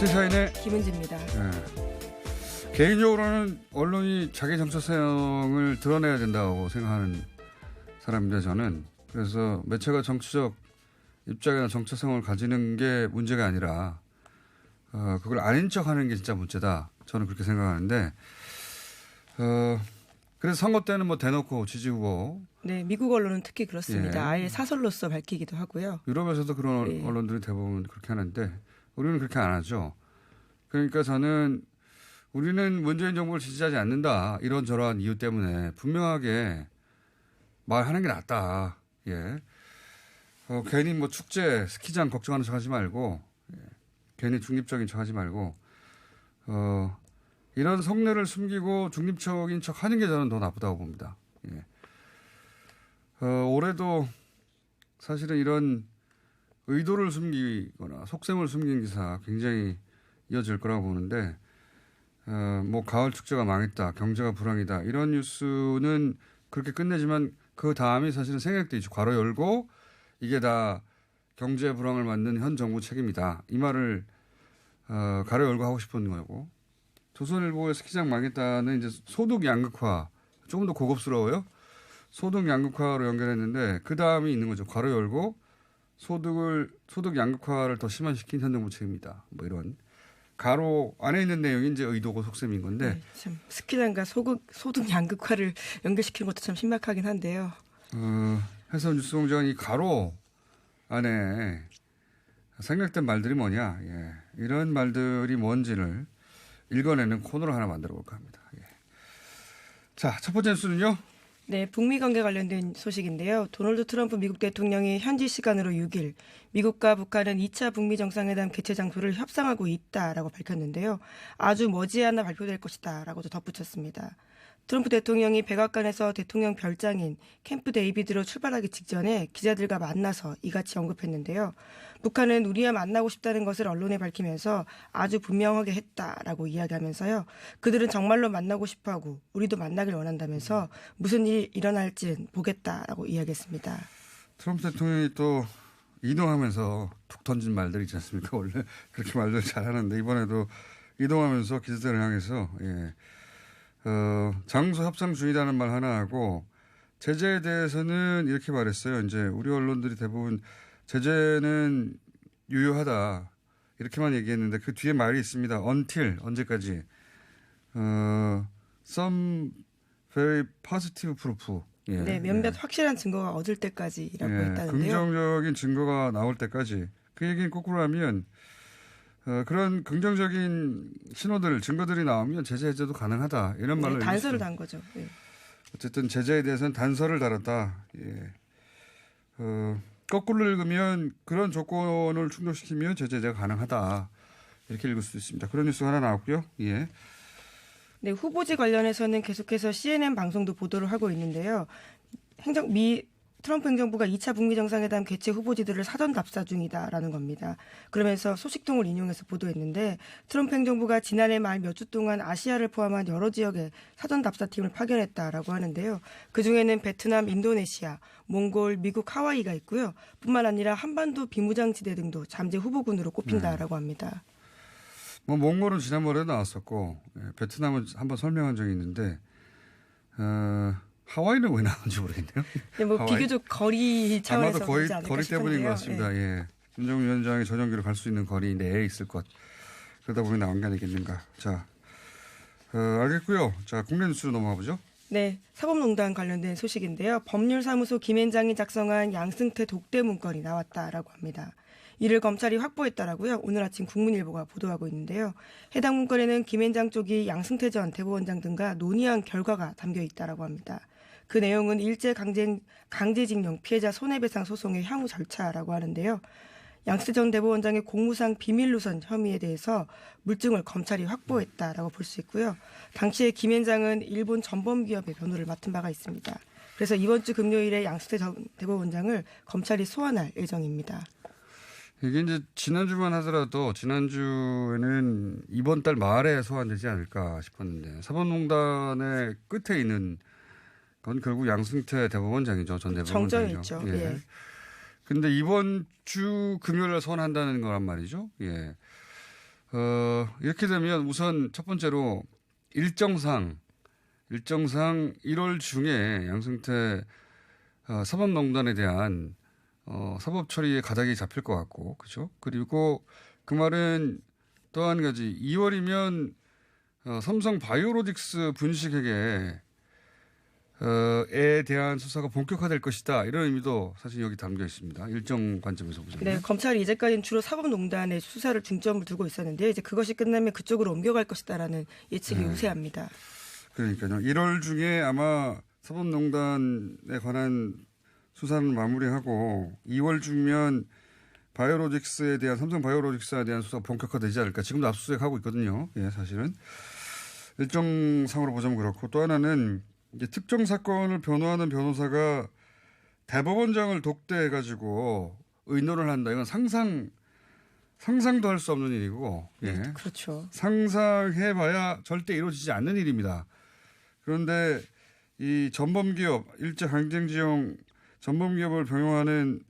시사인의 김은지입니다. 네. 개인적으로는 언론이 자기 정체성을 드러내야 된다고 생각하는 사람인데 저는 그래서 매체가 정치적 입장이나 정체성을 가지는 게 문제가 아니라 그걸 아닌 척하는 게 진짜 문제다. 저는 그렇게 생각하는데 그래서 선거 때는 뭐 대놓고 지지 후보. 네, 미국 언론은 특히 그렇습니다. 예. 아예 사설로서 밝히기도 하고요. 유럽에서도 그런 예. 언론들이 대부분 그렇게 하는데 우리는 그렇게 안 하죠. 그러니까 저는 우리는 문재인 정부를 지지하지 않는다. 이런저런 이유 때문에 분명하게 말하는 게 낫다. 예. 괜히 뭐 축제, 스키장 걱정하는 척 하지 말고, 예. 괜히 중립적인 척 하지 말고, 이런 속내를 숨기고 중립적인 척 하는 게 저는 더 나쁘다고 봅니다. 예. 올해도 사실은 이런 의도를 숨기거나 속셈을 숨긴 기사 굉장히 이어질 거라고 보는데, 뭐 가을 축제가 망했다, 경제가 불황이다 이런 뉴스는 그렇게 끝내지만 그 다음이 사실은 생략돼 있죠. 괄호 열고 이게 다 경제 불황을 만든 현 정부 책임이다. 이 말을 가로 열고 하고 싶은 거고 조선일보의 스키장 망했다는 이제 소득 양극화 조금 더 고급스러워요. 소득 양극화로 연결했는데 그 다음이 있는 거죠. 괄호 열고 소득 양극화를 더 심화시킨 현 정부 책임이다. 뭐 이런. 가로 안에 있는 내용이 이제 의도고 속셈인 건데. 네, 참 스키장과 소득 양극화를 연결시키는 것도 참 신박하긴 한데요. 해서 뉴스공장은 이 가로 안에 생략된 말들이 뭐냐. 예. 이런 말들이 뭔지를 읽어내는 코너를 하나 만들어 볼까 합니다. 예. 자, 첫 번째 뉴스는요. 네, 북미 관계 관련된 소식인데요. 도널드 트럼프 미국 대통령이 현지 시간으로 6일 미국과 북한은 2차 북미 정상회담 개최 장소를 협상하고 있다라고 밝혔는데요. 아주 머지않아 발표될 것이다라고도 덧붙였습니다. 트럼프 대통령이 백악관에서 대통령 별장인 캠프 데이비드로 출발하기 직전에 기자들과 만나서 이같이 언급했는데요. 북한은 우리와 만나고 싶다는 것을 언론에 밝히면서 아주 분명하게 했다라고 이야기하면서요. 그들은 정말로 만나고 싶어하고 우리도 만나길 원한다면서 무슨 일이 일어날지는 보겠다라고 이야기했습니다. 트럼프 대통령이 또 이동하면서 툭 던진 말들 있지 않습니까? 원래 그렇게 말들 잘하는데 이번에도 이동하면서 기자들을 향해서 예. 장소 협상 중이라는 말 하나 하고 제재에 대해서는 이렇게 말했어요. 이제 우리 언론들이 대부분 제재는 유효하다 이렇게만 얘기했는데 그 뒤에 말이 있습니다. until 언제까지 some very positive proof. 예, 네, 몇몇 예. 확실한 증거가 얻을 때까지라고 예, 했다는데요. 긍정적인 증거가 나올 때까지 그 얘기는 거꾸로 하면 그런 긍정적인 신호들, 증거들이 나오면 제재 해제도 가능하다. 이런 말로. 네, 단서를 단 거죠. 네. 어쨌든 제재에 대해서는 단서를 달았다. 예. 거꾸로 읽으면 그런 조건을 충족시키면 제재가 가능하다. 이렇게 읽을 수 있습니다. 그런 뉴스 하나 나왔고요. 예. 네, 후보지 관련해서는 계속해서 CNN 방송도 보도를 하고 있는데요. 트럼프 행정부가 2차 북미 정상회담 개최 후보지들을 사전 답사 중이다라는 겁니다. 그러면서 소식통을 인용해서 보도했는데 트럼프 행정부가 지난해 말 몇 주 동안 아시아를 포함한 여러 지역에 사전 답사팀을 파견했다라고 하는데요. 그중에는 베트남, 인도네시아, 몽골, 미국, 하와이가 있고요. 뿐만 아니라 한반도 비무장지대 등도 잠재 후보군으로 꼽힌다라고 합니다. 뭐 몽골은 지난번에 나왔었고 베트남은 한번 설명한 적이 있는데 하와이는 왜 나온지 모르겠네요. 네, 뭐 비교적 거리 차원에서 아마도 거리 때문인 것 같습니다. 예. 예. 김정은 위원장이 전용기로 갈 수 있는 거리 내에 있을 것. 그러다 보니 나온 게 아니겠는가. 자, 알겠고요. 자, 국내 뉴스로 넘어가 보죠. 네, 사법농단 관련된 소식인데요. 법률사무소 김앤장이 작성한 양승태 독대 문건이 나왔다라고 합니다. 이를 검찰이 확보했다라고요. 오늘 아침 국민일보가 보도하고 있는데요. 해당 문건에는 김앤장 쪽이 양승태 전 대법원장 등과 논의한 결과가 담겨 있다라고 합니다. 그 내용은 일제 강제징용 피해자 손해배상 소송의 향후 절차라고 하는데요. 양승태 전 대법원장의 공무상 비밀누설 혐의에 대해서 물증을 검찰이 확보했다라고 볼 수 있고요. 당시에 김앤장은 일본 전범기업의 변호를 맡은 바가 있습니다. 그래서 이번 주 금요일에 양승태 전 대법원장을 검찰이 소환할 예정입니다. 이게 이제 지난주만 하더라도 지난주에는 이번 달 말에 소환되지 않을까 싶었는데 사법농단의 끝에 있는 건 결국 양승태 대법원장이죠. 전 대법원장이죠. 정정해 있죠. 예. 예. 근데 이번 주 금요일에 소환한다는 거란 말이죠. 예. 이렇게 되면 우선 첫 번째로 일정상 1월 중에 양승태 사법농단에 대한 사법 처리의 가닥이 잡힐 것 같고, 그죠? 그리고 그 말은 또 한 가지 2월이면 삼성 바이오로직스 분식회계 에 대한 수사가 본격화될 것이다. 이런 의미도 사실 여기 담겨 있습니다. 일정 관점에서 보자면. 네, 검찰이 이제까지는 주로 사법농단에 수사를 중점을 두고 있었는데요. 이제 그것이 끝나면 그쪽으로 옮겨갈 것이다라는 예측이 우세합니다. 그러니까요. 1월 중에 아마 사법농단에 관한 수사는 마무리하고 2월 중이면 바이오로직스에 대한 삼성 바이오로직스에 대한 수사가 본격화되지 않을까. 지금도 압수수색하고 있거든요. 예, 사실은 일정상으로 보자면 그렇고 또 하나는 이제 특정 사건을 변호하는 변호사가 대법원장을 독대해가지고 의논을 한다. 이건 상상도 할 수 없는 일이고, 예. 네, 그렇죠. 상상해봐야 절대 이루어지지 않는 일입니다. 그런데 이 전범기업 일제강점기용 전범기업을 변호하는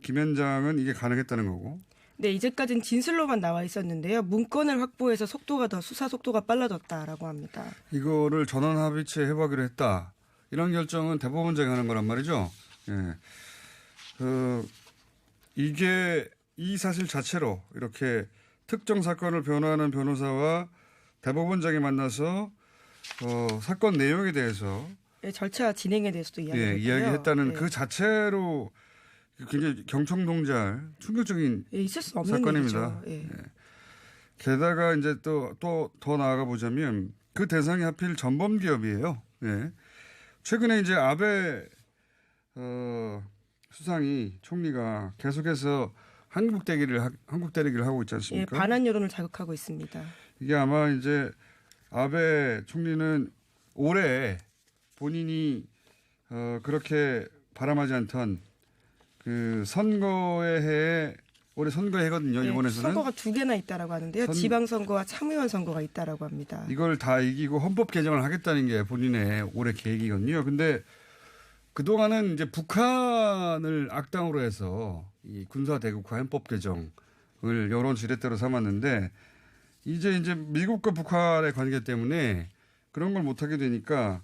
김현장은 이게 가능했다는 거고. 네, 이제까지는 진술로만 나와 있었는데요. 문건을 확보해서 수사 속도가 빨라졌다라고 합니다. 이거를 전원합의체 해보기로 했다. 이런 결정은 대법원장이 하는 거란 말이죠. 예. 이게 이 사실 자체로 이렇게 특정 사건을 변호하는 변호사와 대법원장이 만나서 사건 내용에 대해서 절차 진행에 대해서도 이야기했다는 그 자체로 굉장히 경청동잘 충격적인 있을 수 없는 사건입니다. 일이죠. 예. 게다가 이제 또 더 나아가 보자면 그 대상이 하필 전범기업이에요. 예. 최근에 이제 아베 수상이 총리가 계속해서 한국 대리기를 하고 있지 않습니까? 예, 반환 여론을 자극하고 있습니다. 이게 아마 이제 아베 총리는 올해 본인이 그렇게 바람하지 않던 그 선거의 해에 올해 선거의 해거든요. 일본에서는. 선거가 2개나 있다라고 하는데요. 지방선거와 참의원 선거가 있다라고 합니다. 이걸 다 이기고 헌법 개정을 하겠다는 게 본인의 올해 계획이거든요. 근데 그동안은 이제 북한을 악당으로 해서 이 군사 대국화 헌법 개정을 여론 지렛대로 삼았는데 이제 미국과 북한의 관계 때문에 그런 걸 못하게 되니까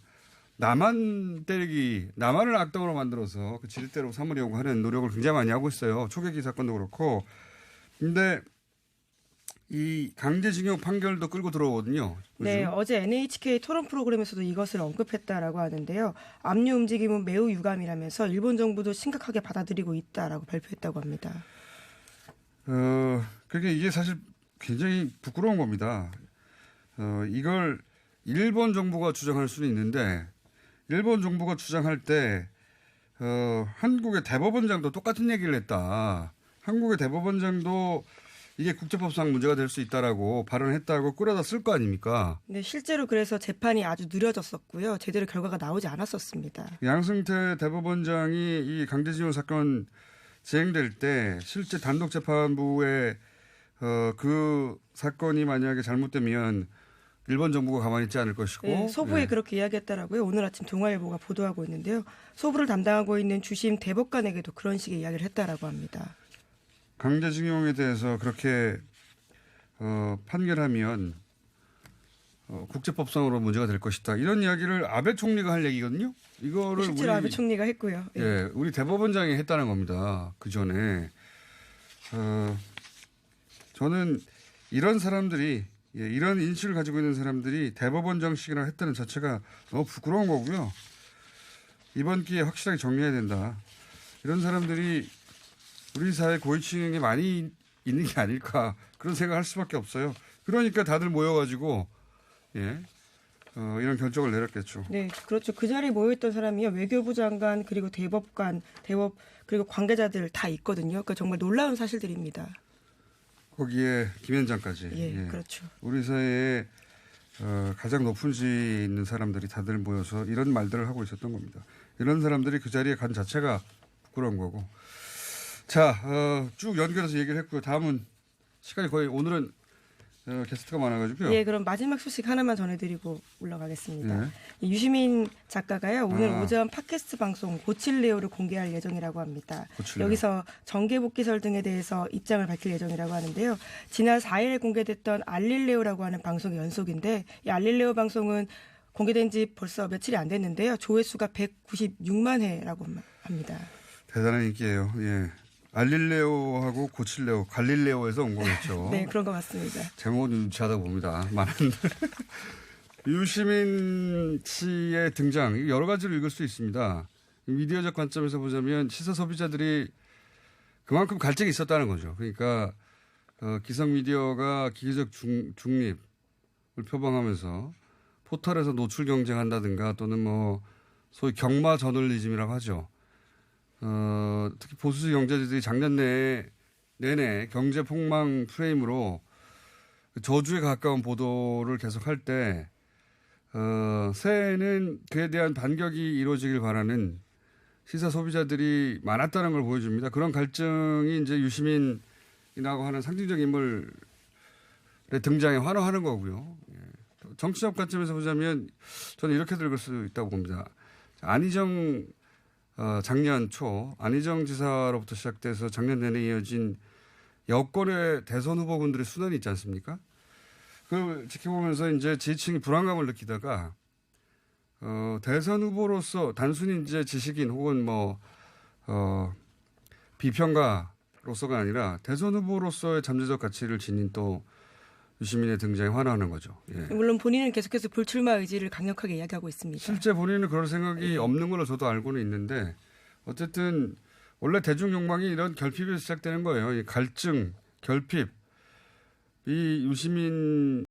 남한을 악당으로 만들어서 그 지렛대로 삼으려고 하는 노력을 굉장히 많이 하고 있어요. 초계기 사건도 그렇고. 근데 이 강제징용 판결도 끌고 들어오거든요. 네, 어제 NHK 토론 프로그램에서도 이것을 언급했다라고 하는데요. 압류 움직임은 매우 유감이라면서 일본 정부도 심각하게 받아들이고 있다라고 발표했다고 합니다. 그게 이게 사실 굉장히 부끄러운 겁니다. 이걸 일본 정부가 주장할 수는 있는데 일본 정부가 주장할 때 한국의 대법원장도 똑같은 얘기를 했다. 한국의 대법원장도 이게 국제법상 문제가 될 수 있다라고 발언했다고 끌어다 쓸 거 아닙니까? 네, 실제로 그래서 재판이 아주 느려졌었고요. 제대로 결과가 나오지 않았었습니다. 양승태 대법원장이 이 강제징용 사건 진행될 때 실제 단독재판부에 그 사건이 만약에 잘못되면 일본 정부가 가만히 있지 않을 것이고. 네, 소부에 그렇게 이야기했다라고요. 오늘 아침 동아일보가 보도하고 있는데요. 소부를 담당하고 있는 주심 대법관에게도 그런 식의 이야기를 했다라고 합니다. 강제징용에 대해서 그렇게 판결하면 국제법상으로 문제가 될 것이다. 이런 이야기를 아베 총리가 할 얘기거든요. 이거를 실제로 아베 총리가 했고요. 예, 우리 대법원장이 했다는 겁니다. 그 전에 저는 이런 사람들이 이런 인식을 가지고 있는 사람들이 대법원장식이라 했다는 자체가 너무 부끄러운 거고요. 이번 기회에 확실하게 정리해야 된다. 이런 사람들이 우리 사회 고위층에 많이 있는 게 아닐까 그런 생각을 할 수밖에 없어요. 그러니까 다들 모여가지고 이런 결정을 내렸겠죠. 네, 그렇죠. 그 자리에 모여있던 사람이요. 외교부 장관 그리고 대법관, 그리고 관계자들 다 있거든요. 그러니까 정말 놀라운 사실들입니다. 거기에 김현장까지. 예, 그렇죠. 우리 사회에 가장 높은 지위에 있는 사람들이 다들 모여서 이런 말들을 하고 있었던 겁니다. 이런 사람들이 그 자리에 간 자체가 부끄러운 거고. 자, 쭉 연결해서 얘기를 했고요. 다음은 시간이 거의 오늘은 게스트가 많아가지고요. 예, 그럼 마지막 소식 하나만 전해드리고 올라가겠습니다. 예. 이 유시민 작가가요, 오늘 아. 오전 팟캐스트 방송 고칠레오를 공개할 예정이라고 합니다. 고칠레오. 여기서 정계복귀설 등에 대해서 입장을 밝힐 예정이라고 하는데요. 지난 4일에 공개됐던 알릴레오라고 하는 방송의 연속인데, 이 알릴레오 방송은 공개된 지 벌써 며칠이 안 됐는데요. 조회수가 196만 회라고 합니다. 대단한 인기예요. 예. 알릴레오하고 고칠레오, 갈릴레오에서 온 거겠죠. 네, 그런 것 같습니다. 제목은 유치하다 봅니다. 많은데. 유시민 씨의 등장, 여러 가지로 읽을 수 있습니다. 미디어적 관점에서 보자면 시사 소비자들이 그만큼 갈증이 있었다는 거죠. 그러니까 기성 미디어가 기계적 중립을 표방하면서 포털에서 노출 경쟁한다든가 또는 뭐 소위 경마 저널리즘이라고 하죠. 특히 보수 경제지들이 작년 내내 경제 폭망 프레임으로 저주에 가까운 보도를 계속할 때 새해에는 그에 대한 반격이 이루어지길 바라는 시사 소비자들이 많았다는 걸 보여줍니다. 그런 갈증이 이제 유시민이라고 하는 상징적 인물의 등장에 환호하는 거고요. 정치적 관점에서 보자면 저는 이렇게 읽을 수 있다고 봅니다. 안희정 작년 초 안희정 지사로부터 시작돼서 작년 내내 이어진 여권의 대선 후보군들의 순환이 있지 않습니까? 그걸 지켜보면서 이제 지지층이 불안감을 느끼다가 대선 후보로서 단순히 이제 지식인 혹은 뭐 비평가로서가 아니라 대선 후보로서의 잠재적 가치를 지닌 또 유시민의 등장에 환호하는 거죠. 예. 물론 본인은 계속해서 불출마 의지를 강력하게 이야기하고 있습니다. 실제 본인은 그럴 생각이 없는 걸로 저도 알고는 있는데 어쨌든 원래 대중 욕망이 이런 결핍에서 시작되는 거예요. 이 갈증, 결핍. 이 유시민